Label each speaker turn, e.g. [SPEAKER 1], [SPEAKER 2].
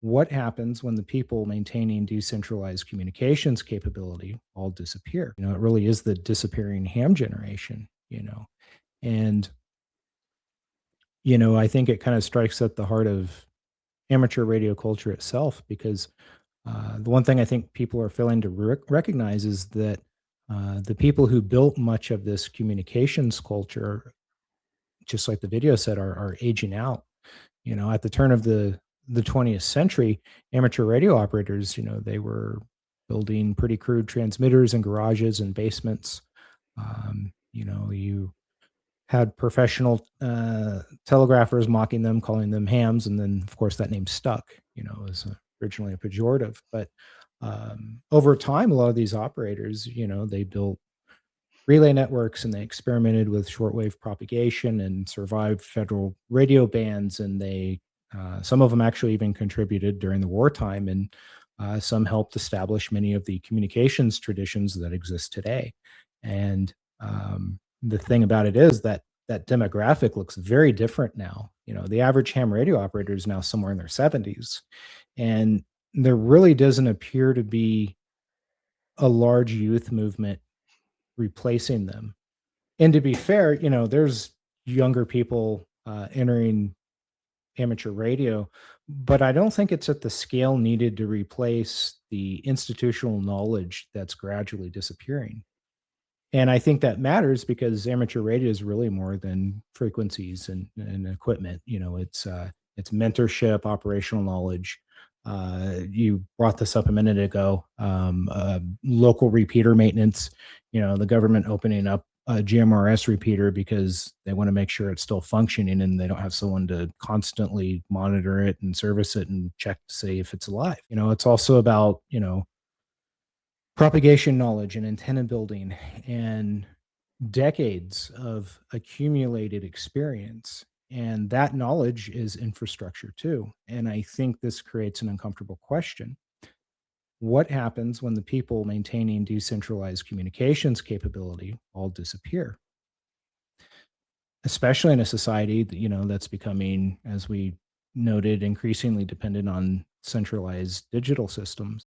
[SPEAKER 1] What happens when the people maintaining decentralized communications capability all disappear? It really is the disappearing ham generation. And, I think it kind of strikes at the heart of amateur radio culture itself because the one thing I think people are failing to recognize is that the people who built much of this communications culture, just like the video said, are aging out. At the turn of the 20th century, amateur radio operators, they were building pretty crude transmitters in garages and basements. You had professional telegraphers mocking them, calling them hams, and then of course that name stuck. It was originally a pejorative, but over time, a lot of these operators, they built relay networks and they experimented with shortwave propagation and survived federal radio bans. And some of them actually even contributed during the wartime, and some helped establish many of the communications traditions that exist today. And the thing about it is that that demographic looks very different now. The average ham radio operator is now somewhere in their 70s, and there really doesn't appear to be a large youth movement replacing them. And to be fair, there's younger people entering amateur radio, but I don't think it's at the scale needed to replace the institutional knowledge that's gradually disappearing. And I think that matters because amateur radio is really more than frequencies and equipment. It's mentorship, operational knowledge. You brought this up a minute ago. Local repeater maintenance. The government opening up a GMRS repeater because they want to make sure it's still functioning and they don't have someone to constantly monitor it and service it and check to see if it's alive. It's also about propagation knowledge and antenna building and decades of accumulated experience. And that knowledge is infrastructure too. And I think this creates an uncomfortable question. What happens when the people maintaining decentralized communications capability all disappear? Especially in a society that, that's becoming, as we noted, increasingly dependent on centralized digital systems.